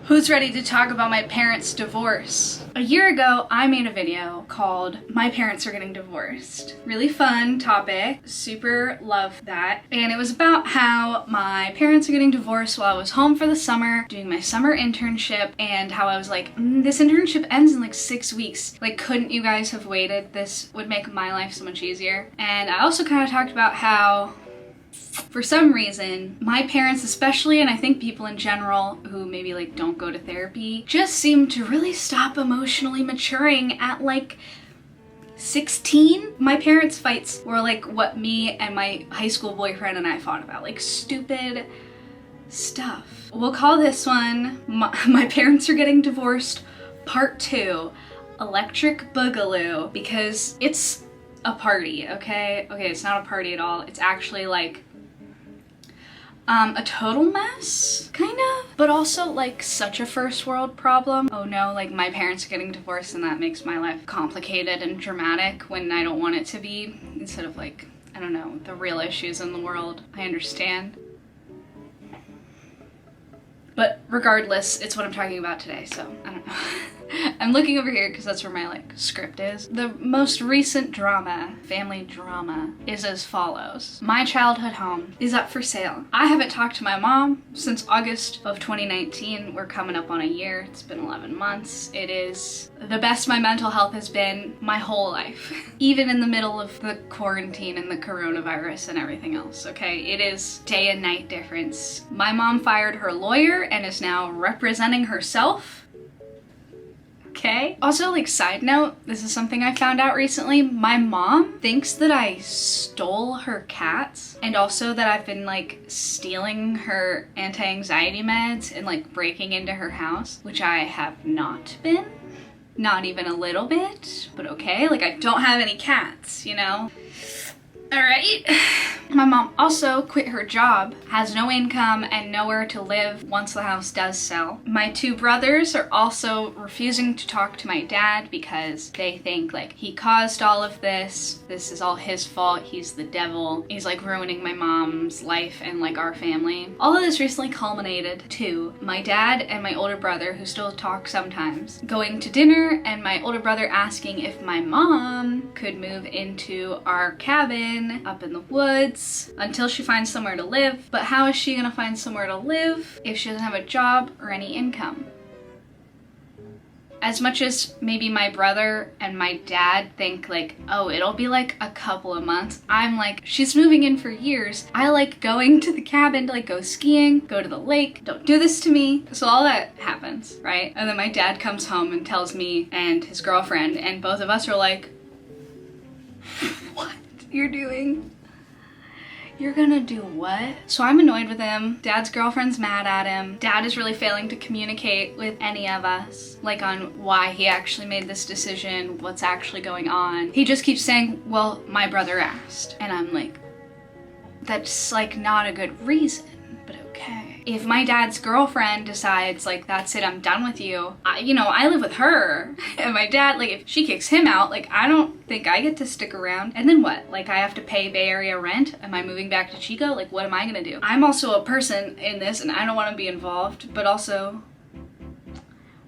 Who's ready to talk about my parents' divorce? A year ago, I made a video called My Parents Are Getting Divorced. Really fun topic, super love that. And it was about how my parents are getting divorced while I was home for the summer, doing my summer internship, and how I was like, this internship ends in like 6 weeks. Like, couldn't you guys have waited? This would make my life so much easier. And I also kind of talked about how for some reason, my parents especially, and I think people in general who maybe like don't go to therapy, just seem to really stop emotionally maturing at like 16. My parents' fights were like what me and my high school boyfriend and I fought about, like stupid stuff. We'll call this one My Parents Are Getting Divorced Part 2, Electric Boogaloo, because it's a party, okay? Okay, it's not a party at all. It's actually like a total mess, kind of, but also like such a first world problem. Oh no, like my parents are getting divorced and that makes my life complicated and dramatic when I don't want it to be, instead of like, I don't know, the real issues in the world. I understand. But regardless, it's what I'm talking about today, so I don't know. I'm looking over here because that's where my like script is. The most recent drama, family drama, is as follows. My childhood home is up for sale. I haven't talked to my mom since August of 2019. We're coming up on a year. It's been 11 months. It is the best my mental health has been my whole life. Even in the middle of the quarantine and the coronavirus and everything else, okay? It is day and night difference. My mom fired her lawyer and is now representing herself. Okay. Also, like, side note, this is something I found out recently. My mom thinks that I stole her cats, and also that I've been like stealing her anti-anxiety meds and like breaking into her house, which I have not been. Not even a little bit, but okay. Like, I don't have any cats, you know? All right. My mom also quit her job, has no income and nowhere to live once the house does sell. My two brothers are also refusing to talk to my dad because they think like he caused all of this. This is all his fault. He's the devil. He's like ruining my mom's life and like our family. All of this recently culminated to my dad and my older brother, who still talk sometimes, going to dinner and my older brother asking if my mom could move into our cabin up in the woods until she finds somewhere to live. But how is she gonna find somewhere to live if she doesn't have a job or any income? As much as maybe my brother and my dad think like, oh, it'll be like a couple of months, I'm like, she's moving in for years. I like going to the cabin to like go skiing, go to the lake. Don't do this to me. So all that happens, right? And then my dad comes home and tells me and his girlfriend, and both of us are like, what you're doing? You're gonna do what? So I'm annoyed with him. Dad's girlfriend's mad at him. Dad is really failing to communicate with any of us, like on why he actually made this decision, what's actually going on. He just keeps saying, well, my brother asked. And I'm like, that's like not a good reason, but okay. If my dad's girlfriend decides like, that's it, I'm done with you, I live with her. And my dad, like, if she kicks him out, like, I don't think I get to stick around. And then what? Like, I have to pay Bay Area rent? Am I moving back to Chico? Like, what am I gonna do? I'm also a person in this and I don't want to be involved, but also,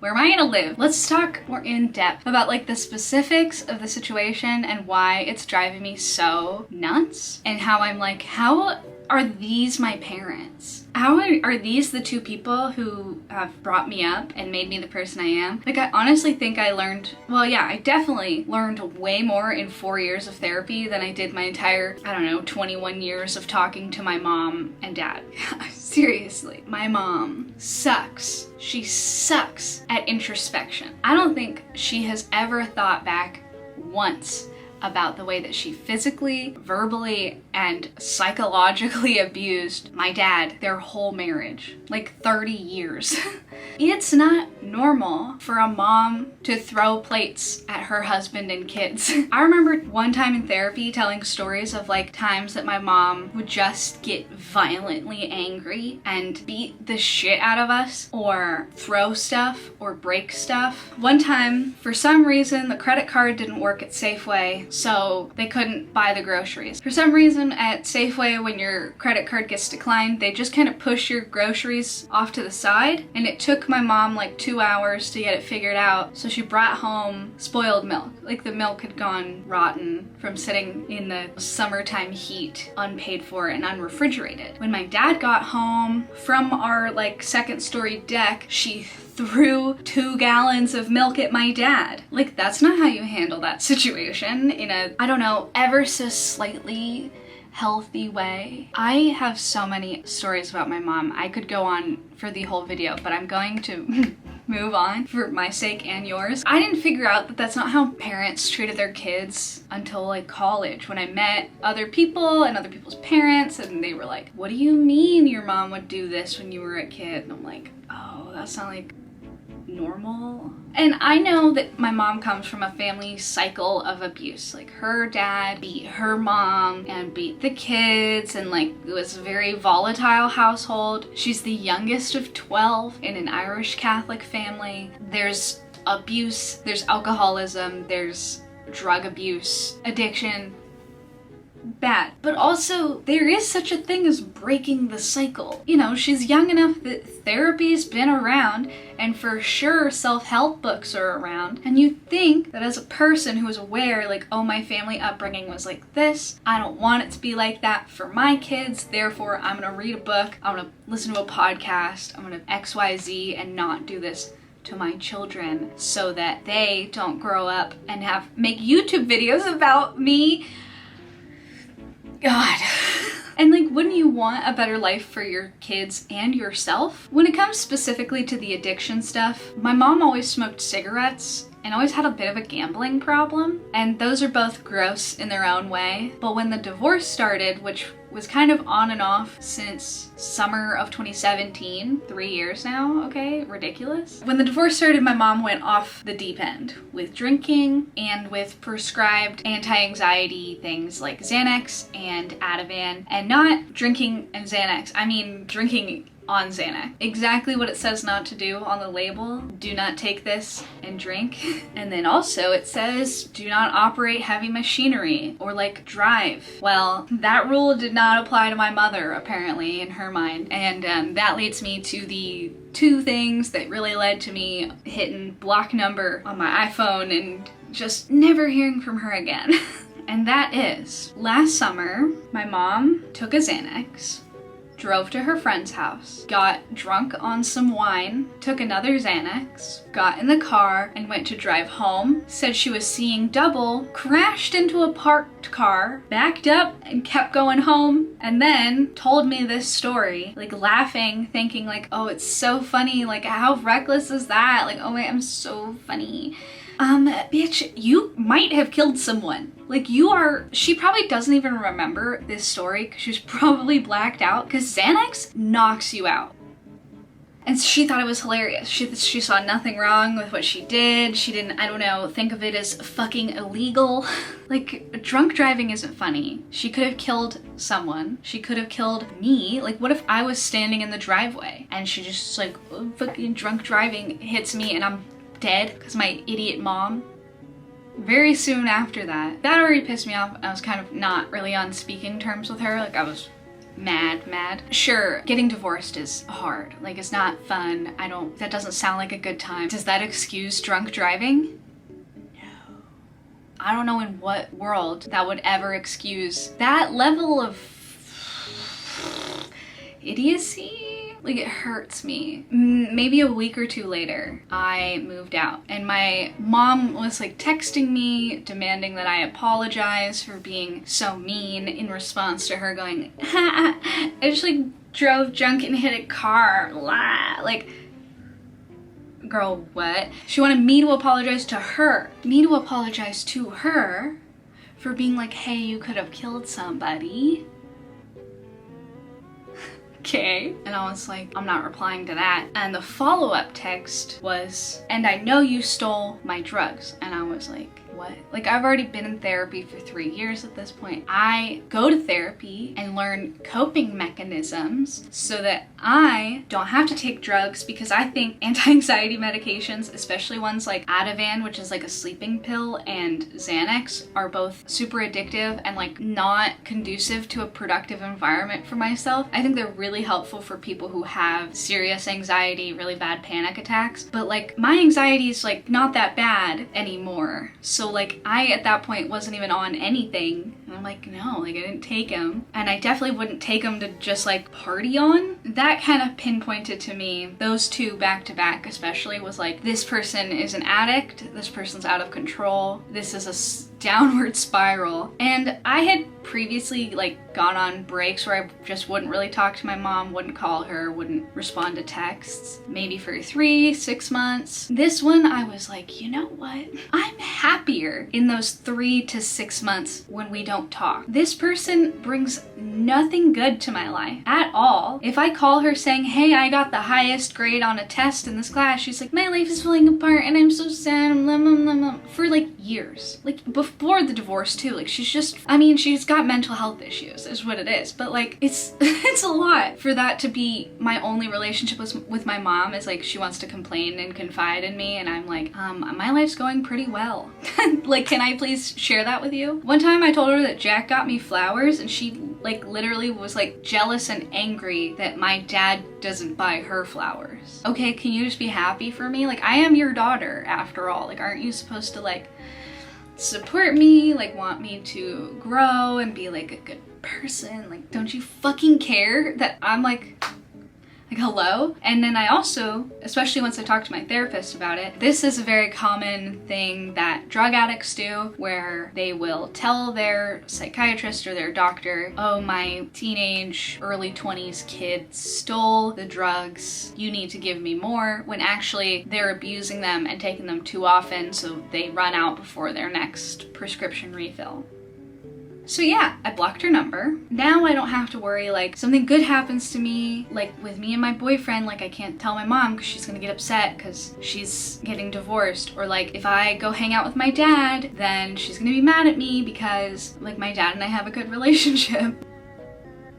where am I gonna live? Let's talk more in depth about like the specifics of the situation and why it's driving me so nuts, and how I'm like, how are these my parents? How are these the two people who have brought me up and made me the person I am? Like, I honestly think I learned, well, yeah, I definitely learned way more in 4 years of therapy than I did my entire, 21 years of talking to my mom and dad. Seriously, my mom sucks. She sucks at introspection. I don't think she has ever thought back once about the way that she physically, verbally, and psychologically abused my dad their whole marriage, like 30 years. It's not normal for a mom to throw plates at her husband and kids. I remember one time in therapy telling stories of like times that my mom would just get violently angry and beat the shit out of us or throw stuff or break stuff. One time, for some reason, the credit card didn't work at Safeway, so they couldn't buy the groceries. For some reason at Safeway, when your credit card gets declined, they just kind of push your groceries off to the side, and it took took my mom like 2 hours to get it figured out. So she brought home spoiled milk. Like the milk had gone rotten from sitting in the summertime heat, unpaid for and unrefrigerated. When my dad got home from our like second story deck, she threw 2 gallons of milk at my dad. Like, that's not how you handle that situation in a, I don't know, ever so slightly healthy way. I have so many stories about my mom. I could go on for the whole video, but I'm going to move on for my sake and yours. I didn't figure out that that's not how parents treated their kids until like college, when I met other people and other people's parents, and they were like, what do you mean your mom would do this when you were a kid? And I'm like, oh, that's not like normal. And I know that my mom comes from a family cycle of abuse. Like her dad beat her mom and beat the kids, and like it was a very volatile household. She's the youngest of 12 in an Irish Catholic family. There's abuse, there's alcoholism, there's drug abuse, addiction. Bad. But also, there is such a thing as breaking the cycle. You know, she's young enough that therapy's been around, and for sure self-help books are around, and you think that as a person who is aware, like, oh, my family upbringing was like this, I don't want it to be like that for my kids, therefore I'm gonna read a book, I'm gonna listen to a podcast, I'm gonna XYZ and not do this to my children so that they don't grow up and make YouTube videos about me. God. And like, wouldn't you want a better life for your kids and yourself? When it comes specifically to the addiction stuff, my mom always smoked cigarettes and always had a bit of a gambling problem. And those are both gross in their own way. But when the divorce started, which was kind of on and off since summer of 2017, 3 years now, okay? Ridiculous. When the divorce started, my mom went off the deep end with drinking and with prescribed anti-anxiety things like Xanax and Ativan, and not drinking and Xanax, I mean drinking on Xanax. Exactly what it says not to do on the label. Do not take this and drink. And then also it says do not operate heavy machinery or like drive. Well, that rule did not apply to my mother apparently in her mind. And that leads me to the 2 things that really led to me hitting block number on my iPhone and just never hearing from her again. And that is, last summer, my mom took a Xanax, drove to her friend's house, got drunk on some wine, took another Xanax, got in the car and went to drive home, said she was seeing double, crashed into a parked car, backed up and kept going home, and then told me this story, like laughing, thinking like, oh, it's so funny, like how reckless is that? Like, oh wait, I'm so funny. Bitch, you might have killed someone. Like she probably doesn't even remember this story because she's probably blacked out, because Xanax knocks you out. And she thought it was hilarious. She saw nothing wrong with what she did. She didn't, I don't know, think of it as fucking illegal. Like, drunk driving isn't funny. She could have killed someone. She could have killed me. Like, what if I was standing in the driveway and she just like, oh, fucking drunk driving hits me and I'm dead because my idiot mom? Very soon after that already pissed me off. I was kind of not really on speaking terms with her. Like, I was mad. Sure, getting divorced is hard. Like, it's not fun. That doesn't sound like a good time. Does that excuse drunk driving? No. I don't know in what world that would ever excuse that level of idiocy. Like, it hurts me. Maybe a week or 2 later, I moved out and my mom was like texting me, demanding that I apologize for being so mean in response to her going, I just like drove drunk and hit a car, la. Like, girl, what? She wanted me to apologize to her. Me to apologize to her for being like, hey, you could have killed somebody. Okay. And I was like, I'm not replying to that. And the follow-up text was, and I know you stole my drugs. And I was like, what? Like, I've already been in therapy for 3 years at this point. I go to therapy and learn coping mechanisms so that I don't have to take drugs, because I think anti-anxiety medications, especially ones like Ativan, which is like a sleeping pill, and Xanax are both super addictive and like not conducive to a productive environment for myself. I think they're really helpful for people who have serious anxiety, really bad panic attacks, but like my anxiety is like not that bad anymore. So like I at that point wasn't even on anything. And I'm like, no, like I didn't take them. And I definitely wouldn't take them to just like party on. That kind of pinpointed to me, those two back to back especially, was like, this person is an addict, this person's out of control, this is a downward spiral. And I had previously like gone on breaks where I just wouldn't really talk to my mom, wouldn't call her, wouldn't respond to texts, maybe for 3-6 months. This one I was like, you know what? I'm happier in those 3 to 6 months when we don't talk. This person brings nothing good to my life at all. If I call her saying, hey, I got the highest grade on a test in this class, she's like, my life is falling apart and I'm so sad, for like years. Like before the divorce too, like she's just, I mean, she's got mental health issues is what it is, but like it's it's a lot for that to be my only relationship with my mom, is like she wants to complain and confide in me, and I'm like, my life's going pretty well. Like, can I please share that with you? One time I told her that Jack got me flowers and she like literally was like jealous and angry that my dad doesn't buy her flowers. Okay, can you just be happy for me? Like, I am your daughter after all. Like, aren't you supposed to like support me, like want me to grow and be like a good person? Like, don't you fucking care that I'm like hello? And then I also, especially once I talked to my therapist about it, this is a very common thing that drug addicts do, where they will tell their psychiatrist or their doctor, oh, my teenage, early 20s kid stole the drugs, you need to give me more, when actually they're abusing them and taking them too often, so they run out before their next prescription refill. So yeah, I blocked her number. Now I don't have to worry like something good happens to me, like with me and my boyfriend, like I can't tell my mom because she's gonna get upset because she's getting divorced. Or like if I go hang out with my dad, then she's gonna be mad at me because like my dad and I have a good relationship.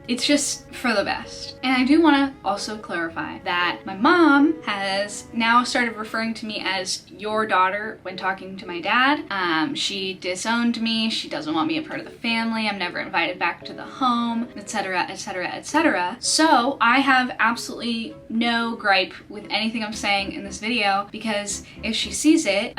It's just for the best. And I do want to also clarify that my mom has now started referring to me as your daughter when talking to my dad. She disowned me. She doesn't want me a part of the family. I'm never invited back to the home, etc., etc., etc. So I have absolutely no gripe with anything I'm saying in this video, because if she sees it,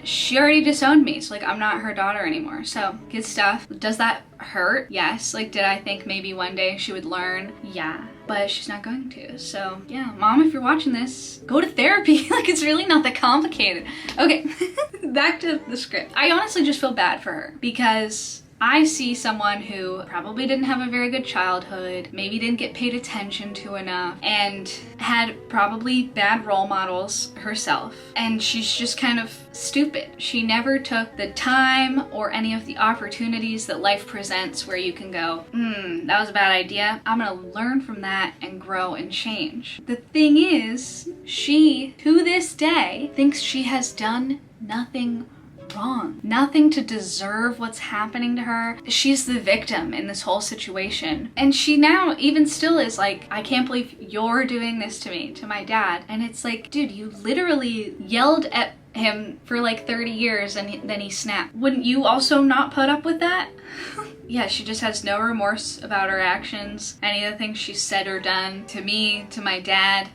she already disowned me. So like I'm not her daughter anymore. So good stuff. Does that hurt? Yes. Like, did I think maybe one day she would learn? Yeah, but she's not going to. So yeah, mom, if you're watching this, go to therapy. Like, it's really not that complicated. Okay, back to the script. I honestly just feel bad for her because I see someone who probably didn't have a very good childhood, maybe didn't get paid attention to enough, and had probably bad role models herself. And she's just kind of stupid. She never took the time or any of the opportunities that life presents where you can go, that was a bad idea. I'm gonna learn from that and grow and change. The thing is, she, to this day, thinks she has done nothing wrong. Nothing to deserve what's happening to her. She's the victim in this whole situation. And she now even still is like, I can't believe you're doing this to me, to my dad. And it's like, dude, you literally yelled at him for like 30 years and then he snapped. Wouldn't you also not put up with that? Yeah, she just has no remorse about her actions, any of the things she's said or done to me, to my dad.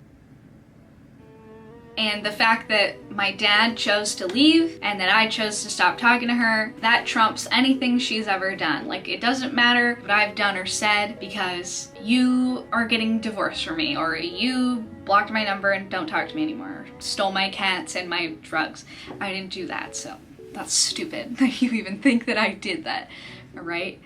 And the fact that my dad chose to leave and that I chose to stop talking to her, that trumps anything she's ever done. Like, it doesn't matter what I've done or said because you are getting divorced from me, or you blocked my number and don't talk to me anymore, or stole my cats and my drugs. I didn't do that, so that's stupid that you even think that I did that, all right?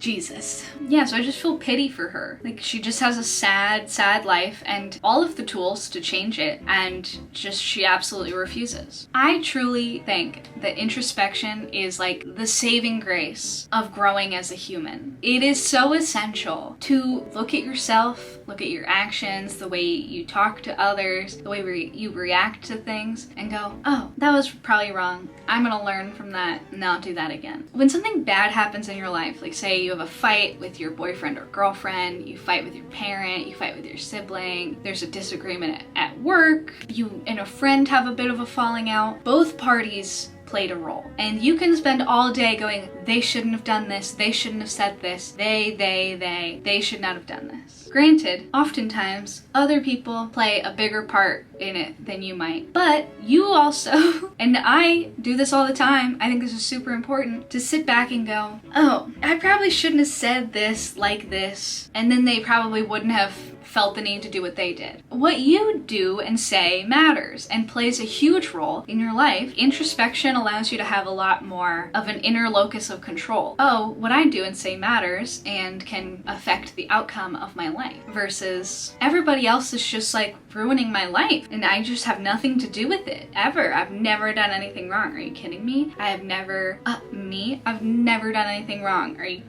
Jesus. Yeah, so I just feel pity for her. Like, she just has a sad, sad life and all of the tools to change it, and just she absolutely refuses. I truly think that introspection is like the saving grace of growing as a human. It is so essential to look at yourself, look at your actions, the way you talk to others, the way you react to things, and go, oh, that was probably wrong. I'm gonna learn from that and not do that again. When something bad happens in your life, like say you have a fight with your boyfriend or girlfriend, you fight with your parent, you fight with your sibling, there's a disagreement at work, you and a friend have a bit of a falling out, both parties played a role. And you can spend all day going, they shouldn't have done this, they shouldn't have said this, they should not have done this. Granted, oftentimes other people play a bigger part in it than you might, but you also, and I do this all the time, I think this is super important, to sit back and go, oh, I probably shouldn't have said this like this, and then they probably wouldn't have felt the need to do what they did. What you do and say matters and plays a huge role in your life. Introspection allows you to have a lot more of an inner locus of control. Oh, what I do and say matters and can affect the outcome of my life, versus everybody else is just like ruining my life and I just have nothing to do with it ever. I've never done anything wrong. Are you kidding me? I've never done anything wrong. Are you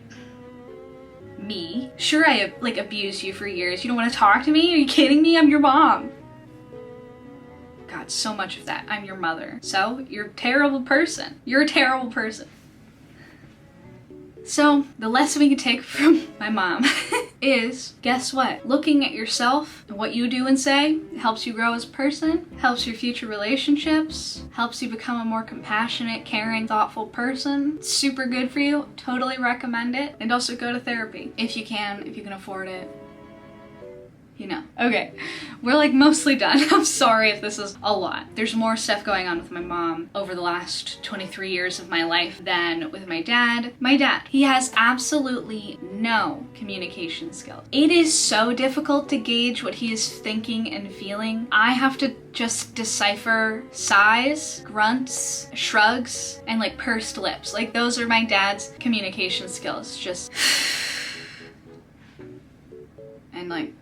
me? Sure, I have like abused you for years. You don't want to talk to me? Are you kidding me? I'm your mom. God, so much of that. I'm your mother. So, you're a terrible person. You're a terrible person. So, the lesson we can take from my mom is, guess what? Looking at yourself and what you do and say helps you grow as a person, helps your future relationships, helps you become a more compassionate, caring, thoughtful person. It's super good for you. Totally recommend it. And also go to therapy if you can afford it. You know. Okay, we're like mostly done. I'm sorry if this is a lot. There's more stuff going on with my mom over the last 23 years of my life than with my dad. My dad, he has absolutely no communication skills. It is so difficult to gauge what he is thinking and feeling. I have to just decipher sighs, grunts, shrugs, and like pursed lips. Like those are my dad's communication skills. Just and like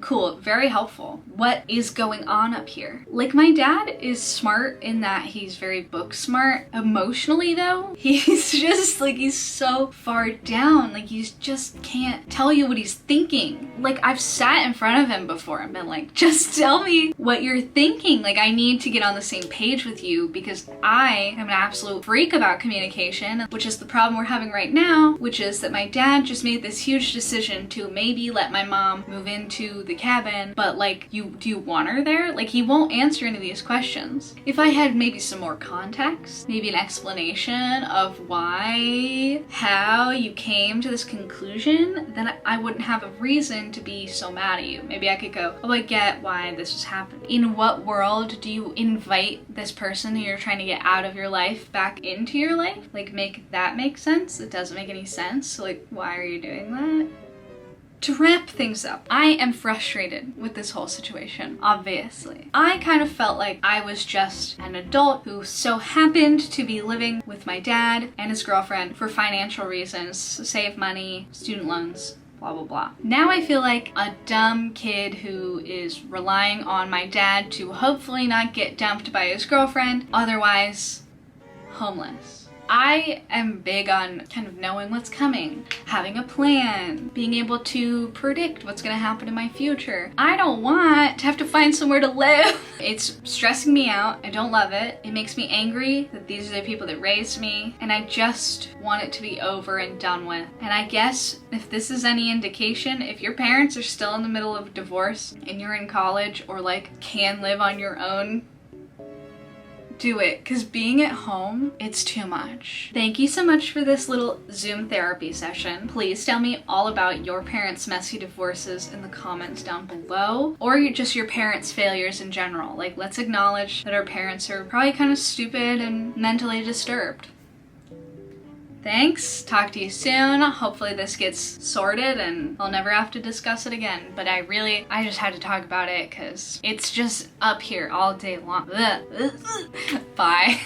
cool, very helpful. What is going on up here? Like, my dad is smart in that he's very book smart. Emotionally though, he's just like, he's so far down, like he just can't tell you what he's thinking. Like, I've sat in front of him before and been like, just tell me what you're thinking. Like, I need to get on the same page with you because I am an absolute freak about communication, which is the problem we're having right now, which is that my dad just made this huge decision to maybe let my mom move into the cabin, but like, do you want her there? Like, he won't answer any of these questions. If I had maybe some more context, maybe an explanation of why, how you came to this conclusion, then I wouldn't have a reason to be so mad at you. Maybe I could go, oh, I get why this is happening. In what world do you invite this person who you're trying to get out of your life back into your life? Like, make that make sense? It doesn't make any sense. So like, why are you doing that? To wrap things up, I am frustrated with this whole situation, obviously. I kind of felt like I was just an adult who so happened to be living with my dad and his girlfriend for financial reasons, save money, student loans, blah, blah, blah. Now I feel like a dumb kid who is relying on my dad to hopefully not get dumped by his girlfriend, otherwise homeless. I am big on kind of knowing what's coming, having a plan, being able to predict what's gonna happen in my future. I don't want to have to find somewhere to live. It's stressing me out. I don't love it. It makes me angry that these are the people that raised me, and I just want it to be over and done with. And I guess if this is any indication, if your parents are still in the middle of divorce and you're in college or like can live on your own, do it, because being at home, it's too much. Thank you so much for this little Zoom therapy session. Please tell me all about your parents' messy divorces in the comments down below, or just your parents' failures in general. Like, let's acknowledge that our parents are probably kind of stupid and mentally disturbed. Thanks, talk to you soon. Hopefully this gets sorted and I'll never have to discuss it again. But I just had to talk about it because it's just up here all day long. Bye.